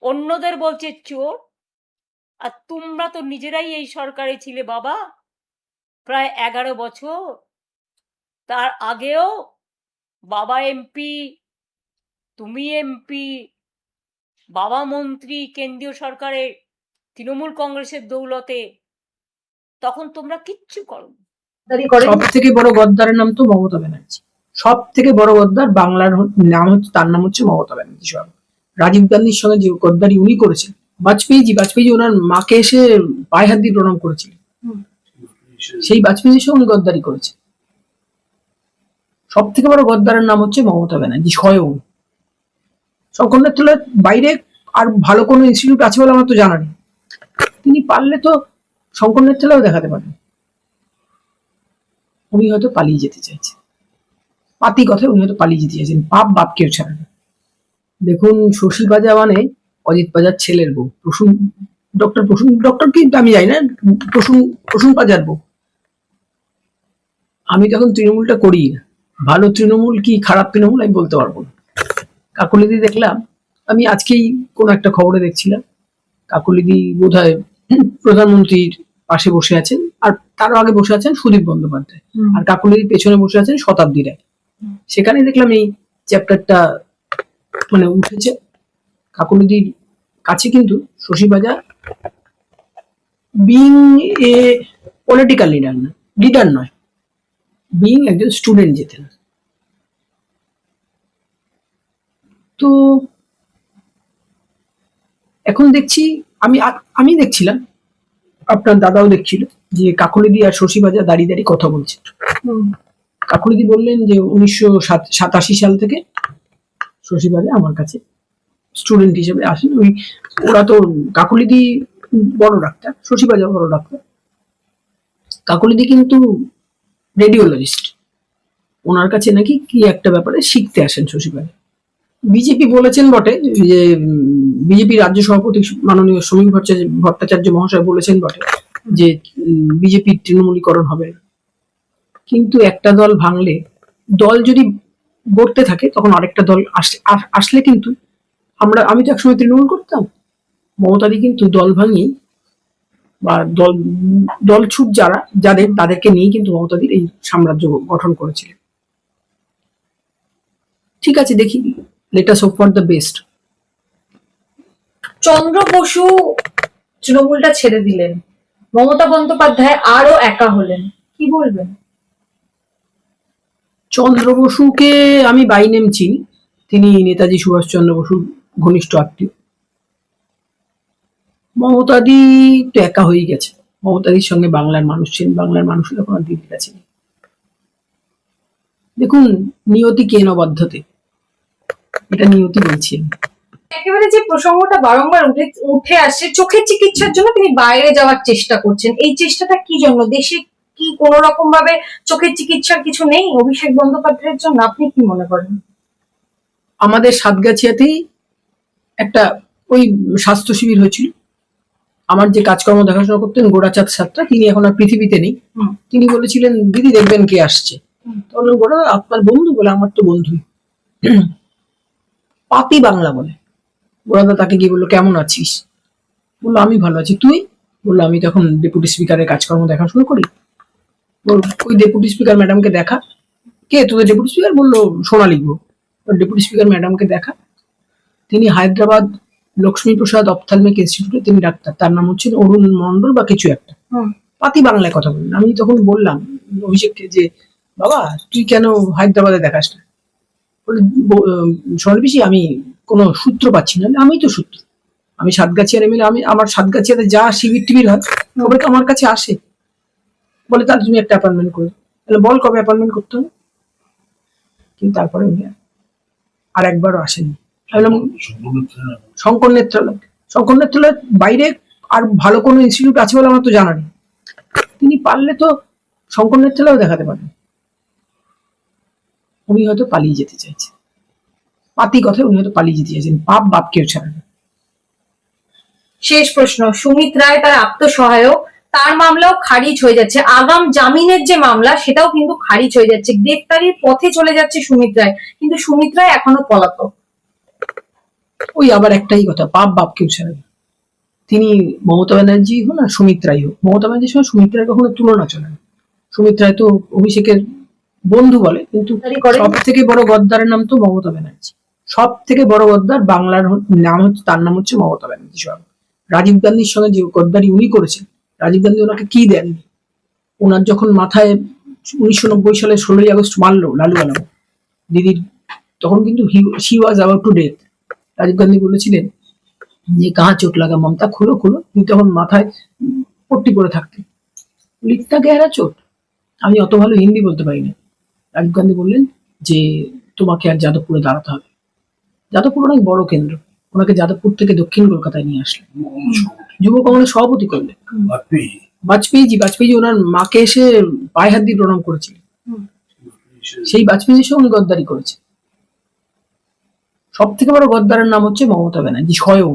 অন্যদের বলছে চোর। আর তোমরা তো নিজেরাই এই সরকারে ছিলে বাবা প্রায় 11 বছর। তার আগেও বাবা এমপি, তুমি এমপি, বাবা মন্ত্রী কেন্দ্রীয় সরকারের তৃণমূল কংগ্রেসের দৌলতে, তখন তোমরা কিচ্ছু করো। সব থেকে বড় গদ্দারের নাম তো মমতা ব্যানার্জি। সব থেকে বড় গদ্দার বাংলার নাম হচ্ছে, তার নাম হচ্ছে মমতা ব্যানার্জি। সব রাজীব গান্ধীর সঙ্গে যে গদ্দারি উনি করেছেন, বাজপেয়ী ওনার মাকে এসে পায়ে হাত দিয়ে প্রণাম করেছিলেন, সেই বাজপেয়ীর সঙ্গে উনি গদ্দারি করেছে। সব থেকে বড় গদ্দারের নাম হচ্ছে মমতা ব্যানার্জি স্বয়ং। শঙ্করনাথ তোলার বাইরে আর ভালো কোনো ইনস্টিটিউট আছে বলে আমার তো জানা নেই। তিনি পারলে তো শঙ্করনাথ তোলাও দেখাতে পারেন। উনি হয়তো পালিয়ে যেতে চাইছেন, পাতি কথায় উনি হয়তো পালিয়ে যেতে চাইছেন। বাপ কেউ ছাড়ে না। দেখুন, শশী পাজা মানে অজিত পাজার ছেলের বউ, ডক্টর কি আমি জানি না, প্রসূন পাজার বউ। আমি তখন তৃণমূলটা করি না, ভালো তৃণমূল কি খারাপ তৃণমূল আমি বলতে পারবো না। কাকলিদি দেখলাম, আমি আজকেই কোন একটা খবরে দেখছিলাম, কাকলিদি বোধহয় প্রধানমন্ত্রীর পাশে বসে আছেন, আর তারও আগে বসে আছেন সুদীপ বন্দ্যোপাধ্যায়, আর কাকলিদির পেছনে বসে আছেন শতাব্দী রায়। সেখানে দেখলাম এই চ্যাপ্টারটা মানে উঠেছে। কাকলিদির কাছে কিন্তু Shashi Panja being a political leader নয়, বিং একজন স্টুডেন্ট যেতেন। তো এখন দেখছি, আমি দেখছিলাম, আপনার দাদাও দেখছিল, যে কাকলিদি আর শশী পাজা দাঁড়িয়ে কথা বলছে। কাকলিদি বললেন যে 1987 সাল থেকে শশী পাজা আমার কাছে স্টুডেন্ট হিসেবে আসেন। ওরা তো কাকলিদি বড় ডাক্তার, শশী পাজা বড় ডাক্তার। কাকলিদি কিন্তু রেডিওলজিস্ট, ওনার কাছে নাকি কি একটা ব্যাপারে শিখতে আসেন শশী পাজা। বিজেপি বলেছেন বটে, যে বিজেপি রাজ্য সভাপতি মাননীয় সমীর ভট্টাচার্য মহাশয় বলেছেন বটে যে বিজেপির তৃণমূলীকরণ হবে, কিন্তু একটা দল ভাঙলে, দল যদি গড়তে থাকে তখন আরেকটা দল আসলে কিন্তু আমি তো একসময় তৃণমূল করতাম, মমতাদি কিন্তু দল ভাঙি বা দল ছুট তাদেরকে নিয়ে কিন্তু মমতাদির এই সাম্রাজ্য গঠন করেছিলেন। ঠিক আছে, দেখি, let us hope for the best. Chandra Bose তৃণমূলটা ছেড়ে দিলেন, মমতা বন্দ্যোপাধ্যায় আরো একা হলেন, কি বলবেন? চন্দ্র বসুকে আমি বাই নেম চিনি, তিনি নেতাজি সুভাষচন্দ্র বসুর ঘনিষ্ঠ আত্মীয়। মমতাদি তো একা হয়ে গেছে, মমতাদির সঙ্গে বাংলার মানুষ ছিলেন, বাংলার মানুষের কোনো দিদির কাছে নেই। দেখুন, নিয়তি কেন বাধ্যতে, এটা নিয়তি বলছেন। একেবারে যে প্রসঙ্গটা বারংবার উঠে আসছে, চোখের চিকিৎসার জন্য তিনি বাইরে যাওয়ার চেষ্টা করছেন, এই চেষ্টাটা কি জন্য? দেশে কি কোন রকম ভাবে চোখের চিকিৎসার কিছু নেই অভিষেক বন্দ্যোপাধ্যায়ের জন্য? আপনি কি মনে করেন? আমাদের সাতগাছিয়াতেই একটা ওই স্বাস্থ্য শিবির হয়েছিল, আমার যে কাজকর্ম দেখাশোনা করতেন গোড়াচাঁদ সাতটা, তিনি এখন আর পৃথিবীতে নেই। তিনি বলেছিলেন, দিদি দেখবেন কে আসছে। তখন গোড়া, আপনার বন্ধু? বলে, আমার তো বন্ধুই। পাতি বাংলা বলে। গোড়াদা তাকে গিয়ে বললো, কেমন আছিস? বললো, আমি ভালো আছি, তুই? বললো, আমি তখন ডেপুটি স্পিকারের কাজকর্ম দেখাশোনা করি। ওই ডেপুটি স্পিকার ম্যাডামকে দেখা। কে তোদের ডেপুটি স্পিকার? বললো, সোনালী গুহ। ডেপুটি স্পিকার ম্যাডামকে দেখা। তিনি হায়দ্রাবাদ লক্ষ্মী প্রসাদ অপথ্যালমিক ইনস্টিটিউটে তিনি ডাক্তার, তার নাম হচ্ছে অরুণ মন্ডল বা কিছু একটা। পাতি বাংলায় কথা বললেন। আমি তখন বললাম অভিষেককে যে, বাবা তুই কেন হায়দ্রাবাদে দেখাস না? সোনালী পিসি, আমি কোনো সূত্র পাচ্ছি না। আমি তো সূত্র, আমি সাতগাছিয়ার এমএলএ, আমি আমার সাতগাছিয়াতে যা শিবির টিবির হয় সবাইকে আমার কাছে আসে। বলে, তাহলে তুমি একটা অ্যাপয়েন্টমেন্ট করে। তাহলে বল কবে অ্যাপয়েন্টমেন্ট করতে হবে। কিন্তু তারপরে উনি আর একবারও আসেনি। শঙ্কর নেত্রালয়ের বাইরে আর ভালো কোনো ইনস্টিটিউট আছে বলে আমার তো জানা নেই। তিনি পারলে তো শঙ্কর নেত্রালয়ও দেখাতে পারেন। উনি হয়তো পালিয়ে যেতে চাইছেন, পাতি কথায় উনি হয়তো পালিয়ে যেতে চাইছেন। বাপ কেউ ছাড়ে না। শেষ প্রশ্ন, সুমিত রায় তার আত্মসহায়ক, তার মামলাও খারিজ হয়ে যাচ্ছে, আগাম জামিনের যে মামলা সেটাও কিন্তু খারিজ হয়ে যাচ্ছে, গ্রেফতারির পথে চলে যাচ্ছে সুমিত রায়, কিন্তু সুমিত রায় এখনো পলাতক। ওই আবার একটাই কথা, পাপ বাপ কেউ ছাড়ে না। তিনি মমতা ব্যানার্জি হোক আর সুমিত রায় হোক, মমতা ব্যানার্জির সঙ্গে সুমিত রায় কখনো তুলনা চলে না। সুমিত রায় তো অভিষেকের বন্ধু বলে, কিন্তু সব থেকে বড় গদ্দারের নাম তো মমতা ব্যানার্জি। সব থেকে বড় গদ্দার বাংলার নাম হচ্ছে, তার নাম হচ্ছে মমতা ব্যানার্জি। সব রাজীব গান্ধীর সঙ্গে যে গদ্দারি উনি করেছেন, রাজীব গান্ধী ওনাকে কি দেননি। ওনার যখন মাথায় 1990 সালে 16ই আগস্ট মারলো লালু আলম দিদির, তখন কিন্তু he was about to death. Rajiv Gandhi বলেছিলেন যে কাহা চোট লাগা মমতা, খুলো খুলো। তিনি তখন মাথায় পট্টি করে থাকতেন, লিখতা গেহারা চোট। আমি অত ভালো হিন্দি বলতে পারি না। রাজীব গান্ধী বললেন যে তোমাকে আর যাদবপুরে দাঁড়াতে হবে। যাদবপুর অনেক বড় কেন্দ্র, ওনাকে যাদবপুর থেকে দক্ষিণ কলকাতায় নিয়ে আসলেন, যুব কংগ্রেস সভাপতি করলেন। বাজপেয়ীজি ওনার মাকে এসে পায়ে হাত দিয়ে প্রণাম করেছিলেন। সেই বাজপেয়ীর সঙ্গে উনি গদ্দারি করেছে। সব থেকে বড় গদ্দারের নাম হচ্ছে মমতা ব্যানার্জি স্বয়ং।